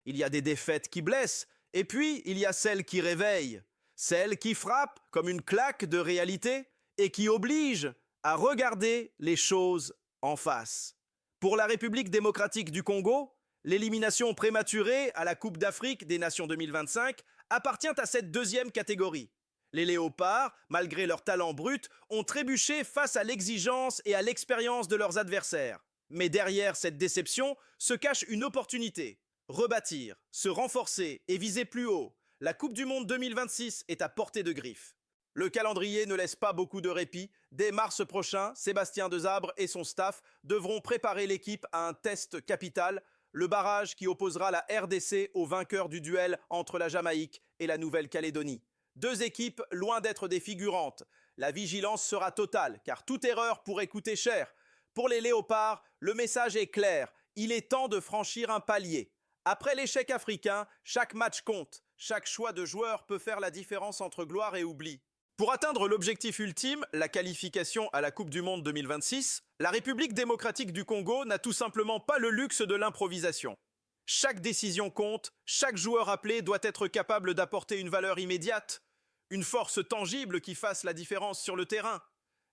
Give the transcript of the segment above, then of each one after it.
il y a des défaites qui blessent, et puis il y a celles qui réveillent, celles qui frappent comme une claque de réalité et qui obligent à regarder les choses en face. Pour la République démocratique du Congo, l'élimination prématurée à la Coupe d'Afrique des Nations 2025 appartient à cette deuxième catégorie. Les léopards, malgré leur talent brut, ont trébuché face à l'exigence et à l'expérience de leurs adversaires. Mais derrière cette déception se cache une opportunité. Rebâtir, se renforcer et viser plus haut. La Coupe du Monde 2026 est à portée de griffe. Le calendrier ne laisse pas beaucoup de répit. Dès mars prochain, Sébastien Desabre et son staff devront préparer l'équipe à un test capital, le barrage qui opposera la RDC au vainqueur du duel entre la Jamaïque et la Nouvelle-Calédonie. Deux équipes loin d'être des figurantes. La vigilance sera totale, car toute erreur pourrait coûter cher. Pour les Léopards, le message est clair. Il est temps de franchir un palier. Après l'échec africain, chaque match compte. Chaque choix de joueur peut faire la différence entre gloire et oubli. Pour atteindre l'objectif ultime, la qualification à la Coupe du Monde 2026, la République démocratique du Congo n'a tout simplement pas le luxe de l'improvisation. Chaque décision compte, chaque joueur appelé doit être capable d'apporter une valeur immédiate, une force tangible qui fasse la différence sur le terrain.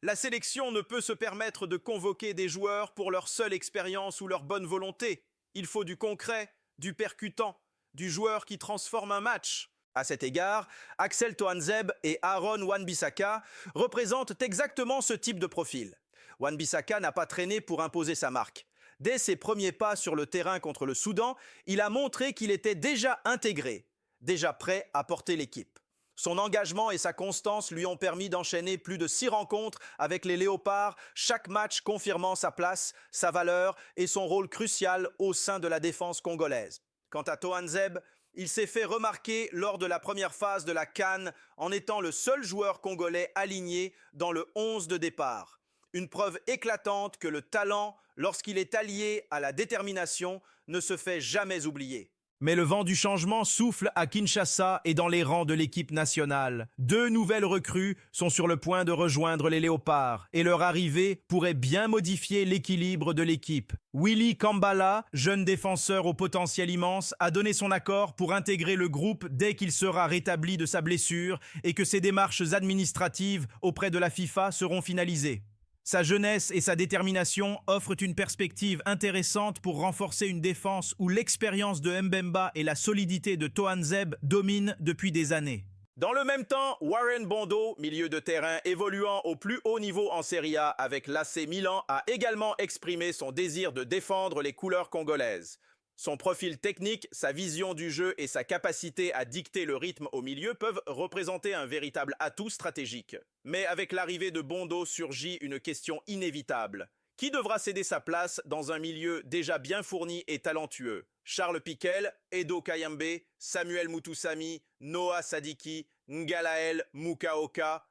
La sélection ne peut se permettre de convoquer des joueurs pour leur seule expérience ou leur bonne volonté. Il faut du concret, du percutant, du joueur qui transforme un match. À cet égard, Axel Toanzeb et Aaron Wan-Bissaka représentent exactement ce type de profil. Wan-Bissaka n'a pas traîné pour imposer sa marque. Dès ses premiers pas sur le terrain contre le Soudan, il a montré qu'il était déjà intégré, déjà prêt à porter l'équipe. Son engagement et sa constance lui ont permis d'enchaîner plus de 6 rencontres avec les Léopards, chaque match confirmant sa place, sa valeur et son rôle crucial au sein de la défense congolaise. Quant à Toanzeb, il s'est fait remarquer lors de la première phase de la CAN en étant le seul joueur congolais aligné dans le 11 de départ. Une preuve éclatante que le talent, lorsqu'il est allié à la détermination, ne se fait jamais oublier. Mais le vent du changement souffle à Kinshasa et dans les rangs de l'équipe nationale. 2 nouvelles recrues sont sur le point de rejoindre les Léopards et leur arrivée pourrait bien modifier l'équilibre de l'équipe. Willy Kambala, jeune défenseur au potentiel immense, a donné son accord pour intégrer le groupe dès qu'il sera rétabli de sa blessure et que ses démarches administratives auprès de la FIFA seront finalisées. Sa jeunesse et sa détermination offrent une perspective intéressante pour renforcer une défense où l'expérience de Mbemba et la solidité de Toanzeb dominent depuis des années. Dans le même temps, Warren Bondo, milieu de terrain évoluant au plus haut niveau en Serie A avec l'AC Milan, a également exprimé son désir de défendre les couleurs congolaises. Son profil technique, sa vision du jeu et sa capacité à dicter le rythme au milieu peuvent représenter un véritable atout stratégique. Mais avec l'arrivée de Bondo surgit une question inévitable. Qui devra céder sa place dans un milieu déjà bien fourni et talentueux? Charles Piquel, Edo Kayembe, Samuel Mutusami, Noah Sadiki, Ngalael Mukaoka.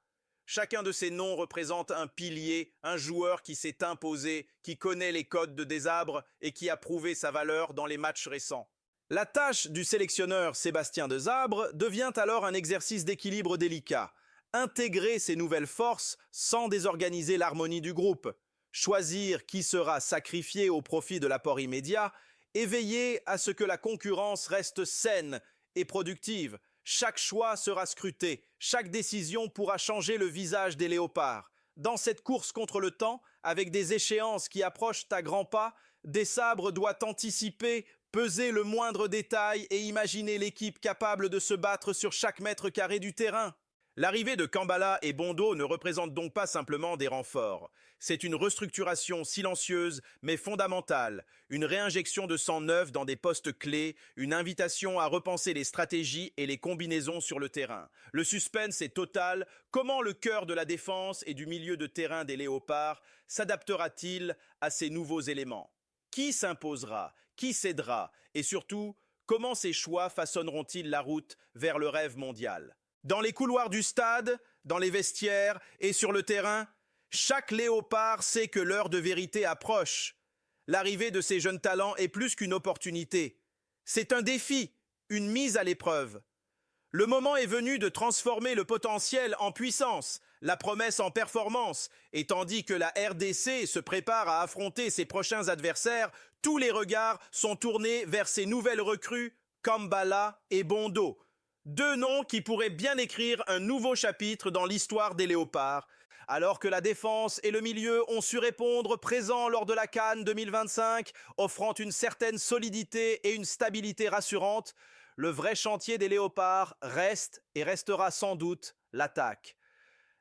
Chacun de ces noms représente un pilier, un joueur qui s'est imposé, qui connaît les codes de Desabre et qui a prouvé sa valeur dans les matchs récents. La tâche du sélectionneur Sébastien Desabre devient alors un exercice d'équilibre délicat. Intégrer ces nouvelles forces sans désorganiser l'harmonie du groupe. Choisir qui sera sacrifié au profit de l'apport immédiat et veiller à ce que la concurrence reste saine et productive. Chaque choix sera scruté, chaque décision pourra changer le visage des Léopards. Dans cette course contre le temps, avec des échéances qui approchent à grands pas, Desabre doit anticiper, peser le moindre détail et imaginer l'équipe capable de se battre sur chaque mètre carré du terrain. L'arrivée de Kambala et Bondo ne représente donc pas simplement des renforts. C'est une restructuration silencieuse mais fondamentale, une réinjection de sang neuf dans des postes clés, une invitation à repenser les stratégies et les combinaisons sur le terrain. Le suspense est total. Comment le cœur de la défense et du milieu de terrain des Léopards s'adaptera-t-il à ces nouveaux éléments? Qui s'imposera? Qui cédera? Et surtout, comment ces choix façonneront-ils la route vers le rêve mondial? Dans les couloirs du stade, dans les vestiaires et sur le terrain, chaque Léopard sait que l'heure de vérité approche. L'arrivée de ces jeunes talents est plus qu'une opportunité. C'est un défi, une mise à l'épreuve. Le moment est venu de transformer le potentiel en puissance, la promesse en performance, et tandis que la RDC se prépare à affronter ses prochains adversaires, tous les regards sont tournés vers ces nouvelles recrues Kambala et Bondo. Deux noms qui pourraient bien écrire un nouveau chapitre dans l'histoire des léopards. Alors que la défense et le milieu ont su répondre présents lors de la CAN 2025, offrant une certaine solidité et une stabilité rassurante, le vrai chantier des léopards reste et restera sans doute l'attaque.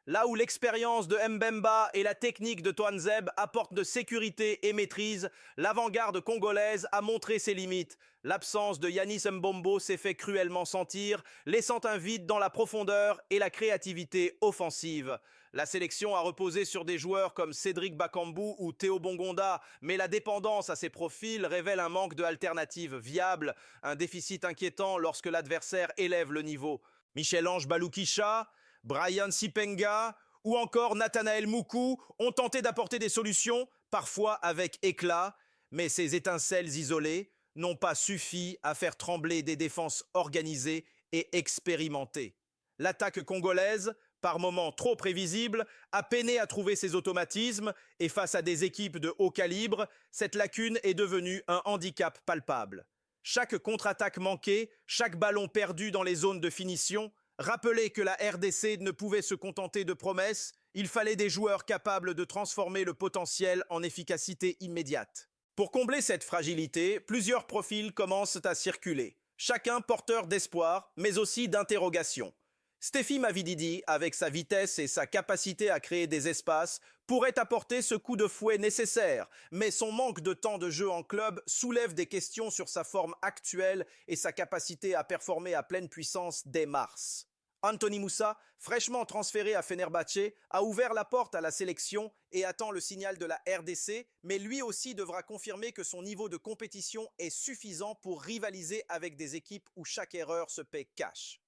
Là où l'expérience de Mbemba et la technique de Toanzeb apportent de sécurité et maîtrise, l'avant-garde congolaise a montré ses limites. L'absence de Yanis Mbombo s'est fait cruellement sentir, laissant un vide dans la profondeur et la créativité offensive. La sélection a reposé sur des joueurs comme Cédric Bakambu ou Théo Bongonda, mais la dépendance à ces profils révèle un manque de alternatives viables, un déficit inquiétant lorsque l'adversaire élève le niveau. Michel-Ange Baloukisha, Brian Sipenga ou encore Nathanaël Moukou ont tenté d'apporter des solutions, parfois avec éclat, mais ces étincelles isolées n'ont pas suffi à faire trembler des défenses organisées et expérimentées. L'attaque congolaise, par moments trop prévisible, a peiné à trouver ses automatismes et face à des équipes de haut calibre, cette lacune est devenue un handicap palpable. Chaque contre-attaque manquée, chaque ballon perdu dans les zones de finition, rappelait que la RDC ne pouvait se contenter de promesses, il fallait des joueurs capables de transformer le potentiel en efficacité immédiate. Pour combler cette fragilité, plusieurs profils commencent à circuler, chacun porteur d'espoir, mais aussi d'interrogation. Stephy Mavididi, avec sa vitesse et sa capacité à créer des espaces, pourrait apporter ce coup de fouet nécessaire, mais son manque de temps de jeu en club soulève des questions sur sa forme actuelle et sa capacité à performer à pleine puissance dès mars. Anthony Moussa, fraîchement transféré à Fenerbahçe, a ouvert la porte à la sélection et attend le signal de la RDC, mais lui aussi devra confirmer que son niveau de compétition est suffisant pour rivaliser avec des équipes où chaque erreur se paie cash.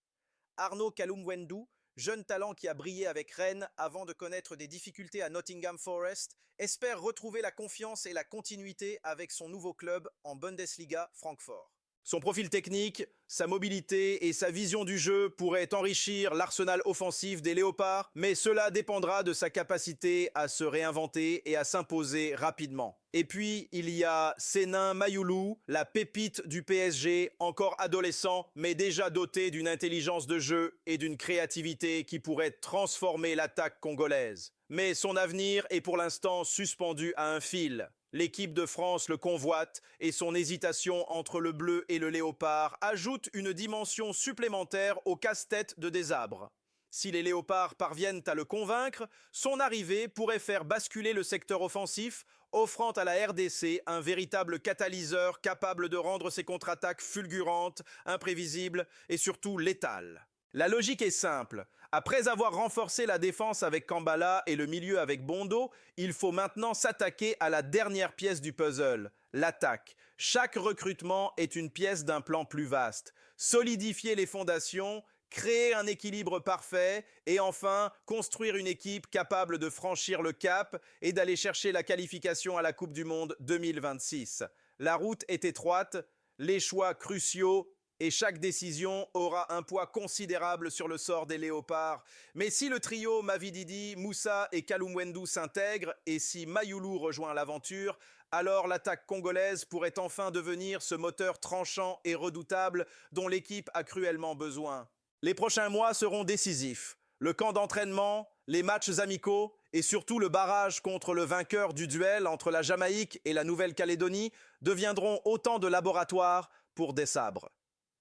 Arnaud Kalumwendu, jeune talent qui a brillé avec Rennes avant de connaître des difficultés à Nottingham Forest, espère retrouver la confiance et la continuité avec son nouveau club en Bundesliga Francfort. Son profil technique, sa mobilité et sa vision du jeu pourraient enrichir l'arsenal offensif des Léopards, mais cela dépendra de sa capacité à se réinventer et à s'imposer rapidement. Et puis, il y a Sénin Mayoulou, la pépite du PSG, encore adolescent, mais déjà doté d'une intelligence de jeu et d'une créativité qui pourrait transformer l'attaque congolaise. Mais son avenir est pour l'instant suspendu à un fil. L'équipe de France le convoite et son hésitation entre le bleu et le léopard ajoute une dimension supplémentaire au casse-tête de Desabre. Si les léopards parviennent à le convaincre, son arrivée pourrait faire basculer le secteur offensif, offrant à la RDC un véritable catalyseur capable de rendre ses contre-attaques fulgurantes, imprévisibles et surtout létales. La logique est simple. Après avoir renforcé la défense avec Kambala et le milieu avec Bondo, il faut maintenant s'attaquer à la dernière pièce du puzzle, l'attaque. Chaque recrutement est une pièce d'un plan plus vaste. Solidifier les fondations, créer un équilibre parfait et enfin construire une équipe capable de franchir le cap et d'aller chercher la qualification à la Coupe du Monde 2026. La route est étroite, les choix cruciaux et chaque décision aura un poids considérable sur le sort des Léopards. Mais si le trio Mavididi, Moussa et Kalumwendu s'intègre et si Mayoulou rejoint l'aventure, alors l'attaque congolaise pourrait enfin devenir ce moteur tranchant et redoutable dont l'équipe a cruellement besoin. Les prochains mois seront décisifs. Le camp d'entraînement, les matchs amicaux et surtout le barrage contre le vainqueur du duel entre la Jamaïque et la Nouvelle-Calédonie deviendront autant de laboratoires pour Desabre.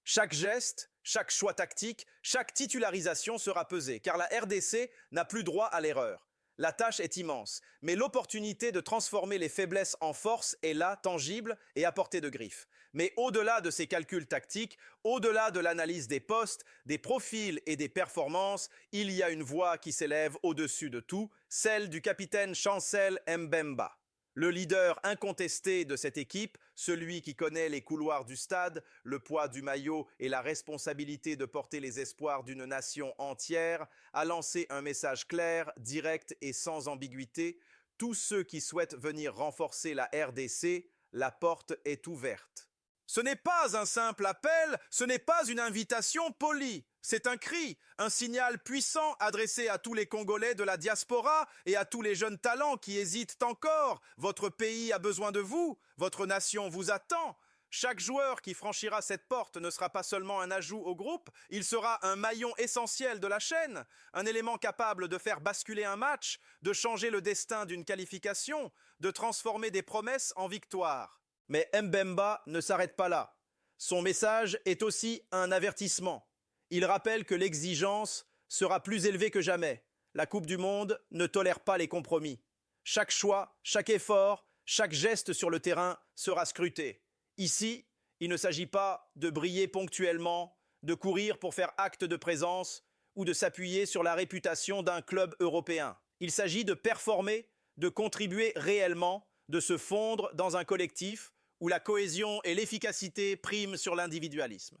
Chaque geste, chaque choix tactique, chaque titularisation sera pesée, car la RDC n'a plus droit à l'erreur. La tâche est immense, mais l'opportunité de transformer les faiblesses en force est là, tangible et à portée de griffe. Mais au-delà de ces calculs tactiques, au-delà de l'analyse des postes, des profils et des performances, il y a une voix qui s'élève au-dessus de tout, celle du capitaine Chancel Mbemba. Le leader incontesté de cette équipe, celui qui connaît les couloirs du stade, le poids du maillot et la responsabilité de porter les espoirs d'une nation entière, a lancé un message clair, direct et sans ambiguïté. Tous ceux qui souhaitent venir renforcer la RDC, la porte est ouverte. Ce n'est pas un simple appel, ce n'est pas une invitation polie. C'est un cri, un signal puissant adressé à tous les Congolais de la diaspora et à tous les jeunes talents qui hésitent encore. Votre pays a besoin de vous, votre nation vous attend. Chaque joueur qui franchira cette porte ne sera pas seulement un ajout au groupe, il sera un maillon essentiel de la chaîne, un élément capable de faire basculer un match, de changer le destin d'une qualification, de transformer des promesses en victoires. Mais Mbemba ne s'arrête pas là. Son message est aussi un avertissement. Il rappelle que l'exigence sera plus élevée que jamais. La Coupe du Monde ne tolère pas les compromis. Chaque choix, chaque effort, chaque geste sur le terrain sera scruté. Ici, il ne s'agit pas de briller ponctuellement, de courir pour faire acte de présence ou de s'appuyer sur la réputation d'un club européen. Il s'agit de performer, de contribuer réellement, de se fondre dans un collectif où la cohésion et l'efficacité priment sur l'individualisme.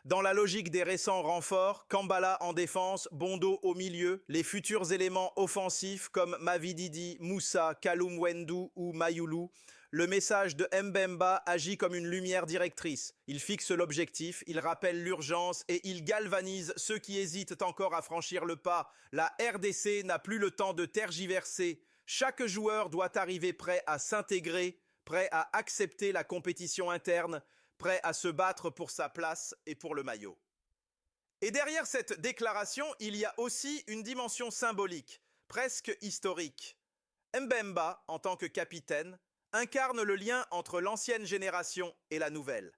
Dans la logique des récents renforts, Kambala en défense, Bondo au milieu, les futurs éléments offensifs comme Mavididi, Moussa, Kaloum Wendou ou Mayoulou, le message de Mbemba agit comme une lumière directrice. Il fixe l'objectif, il rappelle l'urgence et il galvanise ceux qui hésitent encore à franchir le pas. La RDC n'a plus le temps de tergiverser. Chaque joueur doit arriver prêt à s'intégrer, prêt à accepter la compétition interne, prêt à se battre pour sa place et pour le maillot. Et derrière cette déclaration, il y a aussi une dimension symbolique, presque historique. Mbemba, en tant que capitaine, incarne le lien entre l'ancienne génération et la nouvelle.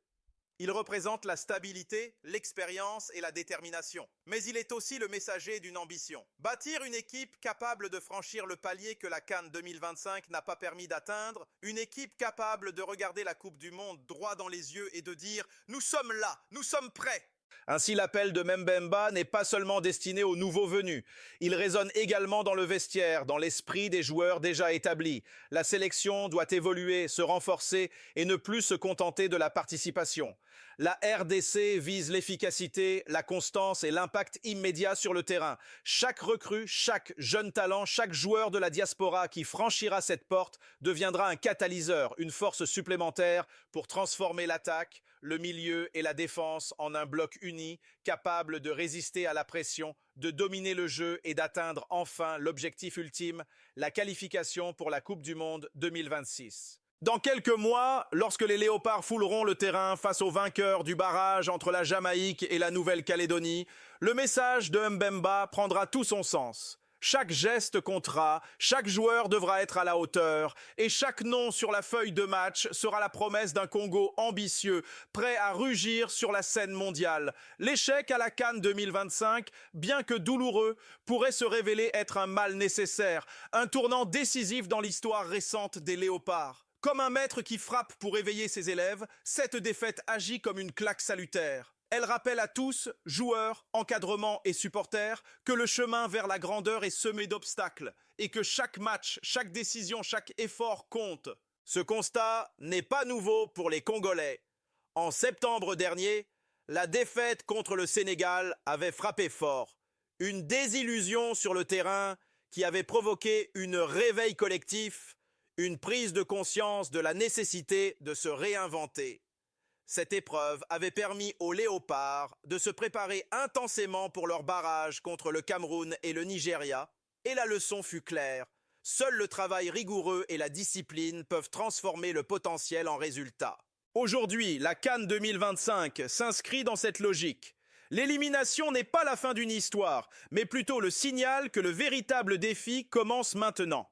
Il représente la stabilité, l'expérience et la détermination. Mais il est aussi le messager d'une ambition. Bâtir une équipe capable de franchir le palier que la CAN 2025 n'a pas permis d'atteindre, une équipe capable de regarder la Coupe du Monde droit dans les yeux et de dire « Nous sommes là, nous sommes prêts !» Ainsi, l'appel de Mbemba n'est pas seulement destiné aux nouveaux venus. Il résonne également dans le vestiaire, dans l'esprit des joueurs déjà établis. La sélection doit évoluer, se renforcer et ne plus se contenter de la participation. La RDC vise l'efficacité, la constance et l'impact immédiat sur le terrain. Chaque recrue, chaque jeune talent, chaque joueur de la diaspora qui franchira cette porte deviendra un catalyseur, une force supplémentaire pour transformer l'attaque, le milieu et la défense en un bloc uni, capable de résister à la pression, de dominer le jeu et d'atteindre enfin l'objectif ultime, la qualification pour la Coupe du Monde 2026. Dans quelques mois, lorsque les Léopards fouleront le terrain face aux vainqueurs du barrage entre la Jamaïque et la Nouvelle-Calédonie, le message de Mbemba prendra tout son sens. Chaque geste comptera, chaque joueur devra être à la hauteur et chaque nom sur la feuille de match sera la promesse d'un Congo ambitieux, prêt à rugir sur la scène mondiale. L'échec à la CAN 2025, bien que douloureux, pourrait se révéler être un mal nécessaire, un tournant décisif dans l'histoire récente des Léopards. Comme un maître qui frappe pour éveiller ses élèves, cette défaite agit comme une claque salutaire. Elle rappelle à tous, joueurs, encadrement et supporters, que le chemin vers la grandeur est semé d'obstacles et que chaque match, chaque décision, chaque effort compte. Ce constat n'est pas nouveau pour les Congolais. En septembre dernier, la défaite contre le Sénégal avait frappé fort. Une désillusion sur le terrain qui avait provoqué une réveil collectif, une prise de conscience de la nécessité de se réinventer. Cette épreuve avait permis aux Léopards de se préparer intensément pour leur barrage contre le Cameroun et le Nigeria, et la leçon fut claire. Seul le travail rigoureux et la discipline peuvent transformer le potentiel en résultat. Aujourd'hui, la CAN 2025 s'inscrit dans cette logique. L'élimination n'est pas la fin d'une histoire, mais plutôt le signal que le véritable défi commence maintenant.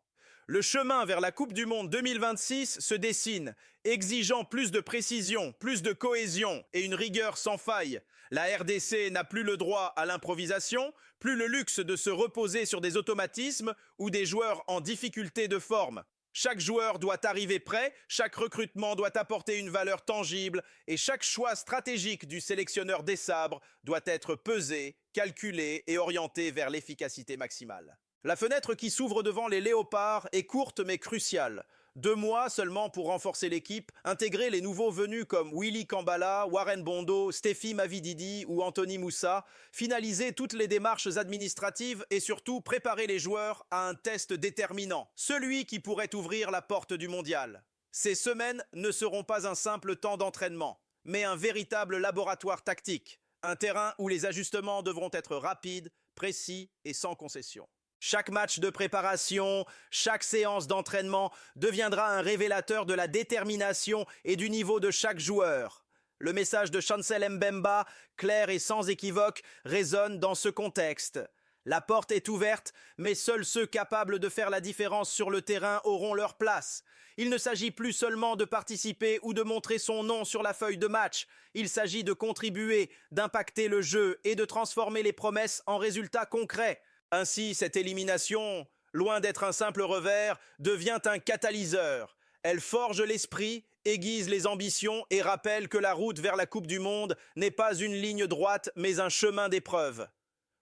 Le chemin vers la Coupe du Monde 2026 se dessine, exigeant plus de précision, plus de cohésion et une rigueur sans faille. La RDC n'a plus le droit à l'improvisation, plus le luxe de se reposer sur des automatismes ou des joueurs en difficulté de forme. Chaque joueur doit arriver prêt, chaque recrutement doit apporter une valeur tangible et chaque choix stratégique du sélectionneur des sabres doit être pesé, calculé et orienté vers l'efficacité maximale. La fenêtre qui s'ouvre devant les Léopards est courte mais cruciale. 2 mois seulement pour renforcer l'équipe, intégrer les nouveaux venus comme Willy Kambala, Warren Bondo, Stephy Mavididi ou Anthony Moussa, finaliser toutes les démarches administratives et surtout préparer les joueurs à un test déterminant, celui qui pourrait ouvrir la porte du mondial. Ces semaines ne seront pas un simple temps d'entraînement, mais un véritable laboratoire tactique, un terrain où les ajustements devront être rapides, précis et sans concession. Chaque match de préparation, chaque séance d'entraînement deviendra un révélateur de la détermination et du niveau de chaque joueur. Le message de Chancel Mbemba, clair et sans équivoque, résonne dans ce contexte. La porte est ouverte, mais seuls ceux capables de faire la différence sur le terrain auront leur place. Il ne s'agit plus seulement de participer ou de montrer son nom sur la feuille de match. Il s'agit de contribuer, d'impacter le jeu et de transformer les promesses en résultats concrets. Ainsi, cette élimination, loin d'être un simple revers, devient un catalyseur. Elle forge l'esprit, aiguise les ambitions et rappelle que la route vers la Coupe du Monde n'est pas une ligne droite, mais un chemin d'épreuve.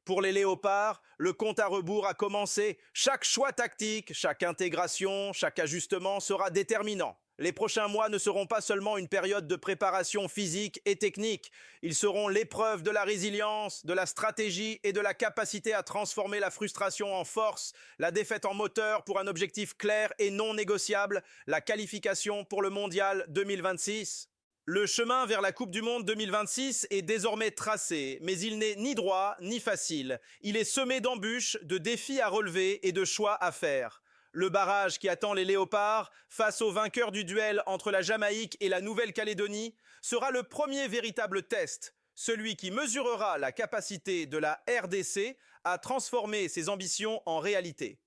Pour les Léopards, le compte à rebours a commencé. Chaque choix tactique, chaque intégration, chaque ajustement sera déterminant. Les prochains mois ne seront pas seulement une période de préparation physique et technique. Ils seront l'épreuve de la résilience, de la stratégie et de la capacité à transformer la frustration en force, la défaite en moteur pour un objectif clair et non négociable, la qualification pour le Mondial 2026. Le chemin vers la Coupe du Monde 2026 est désormais tracé, mais il n'est ni droit ni facile. Il est semé d'embûches, de défis à relever et de choix à faire. Le barrage qui attend les Léopards, face au vainqueur du duel entre la Jamaïque et la Nouvelle-Calédonie, sera le premier véritable test, celui qui mesurera la capacité de la RDC à transformer ses ambitions en réalité.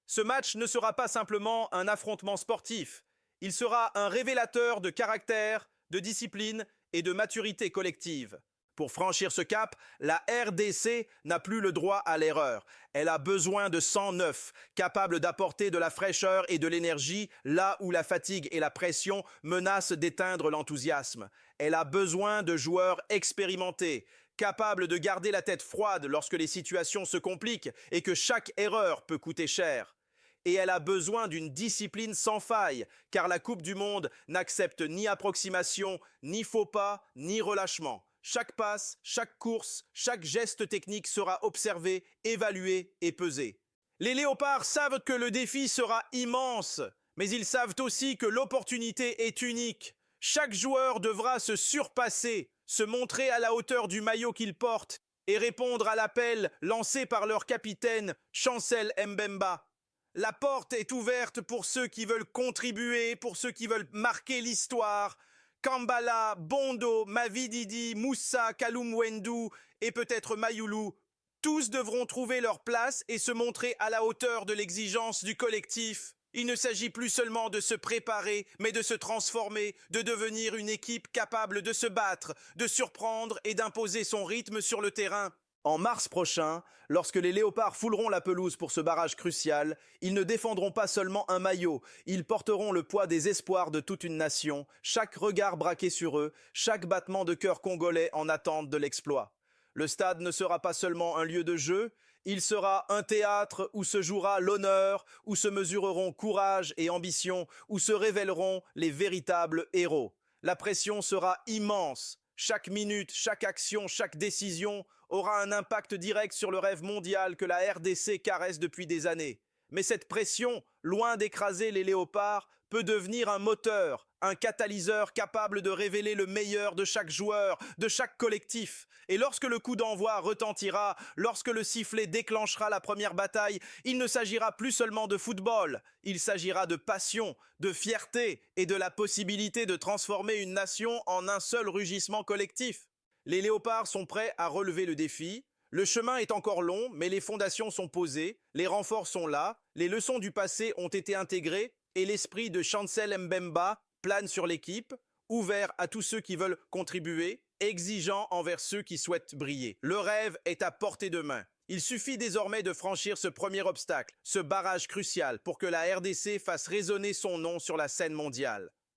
Ce match ne sera pas simplement un affrontement sportif, il sera un révélateur de caractère, de discipline et de maturité collective. Pour franchir ce cap, la RDC n'a plus le droit à l'erreur. Elle a besoin de sang neuf, capable d'apporter de la fraîcheur et de l'énergie là où la fatigue et la pression menacent d'éteindre l'enthousiasme. Elle a besoin de joueurs expérimentés, capables de garder la tête froide lorsque les situations se compliquent et que chaque erreur peut coûter cher. Et elle a besoin d'une discipline sans faille, car la Coupe du Monde n'accepte ni approximation, ni faux pas, ni relâchement. Chaque passe, chaque course, chaque geste technique sera observé, évalué et pesé. Les Léopards savent que le défi sera immense, mais ils savent aussi que l'opportunité est unique. Chaque joueur devra se surpasser, se montrer à la hauteur du maillot qu'il porte et répondre à l'appel lancé par leur capitaine, Chancel Mbemba. La porte est ouverte pour ceux qui veulent contribuer, pour ceux qui veulent marquer l'histoire. Kambala, Bondo, Mavididi, Moussa, Kaloum-Wendou et peut-être Mayoulou, tous devront trouver leur place et se montrer à la hauteur de l'exigence du collectif. Il ne s'agit plus seulement de se préparer, mais de se transformer, de devenir une équipe capable de se battre, de surprendre et d'imposer son rythme sur le terrain. En mars prochain, lorsque les Léopards fouleront la pelouse pour ce barrage crucial, ils ne défendront pas seulement un maillot, ils porteront le poids des espoirs de toute une nation, chaque regard braqué sur eux, chaque battement de cœur congolais en attente de l'exploit. Le stade ne sera pas seulement un lieu de jeu, il sera un théâtre où se jouera l'honneur, où se mesureront courage et ambition, où se révéleront les véritables héros. La pression sera immense. Chaque minute, chaque action, chaque décision aura un impact direct sur le rêve mondial que la RDC caresse depuis des années. Mais cette pression, loin d'écraser les Léopards, peut devenir un moteur, un catalyseur capable de révéler le meilleur de chaque joueur, de chaque collectif. Et lorsque le coup d'envoi retentira, lorsque le sifflet déclenchera la première bataille, il ne s'agira plus seulement de football, il s'agira de passion, de fierté et de la possibilité de transformer une nation en un seul rugissement collectif. Les Léopards sont prêts à relever le défi. Le chemin est encore long, mais les fondations sont posées, les renforts sont là, les leçons du passé ont été intégrées et l'esprit de Chancel Mbemba plane sur l'équipe, ouvert à tous ceux qui veulent contribuer, exigeant envers ceux qui souhaitent briller. Le rêve est à portée de main. Il suffit désormais de franchir ce premier obstacle, ce barrage crucial pour que la RDC fasse résonner son nom sur la scène mondiale.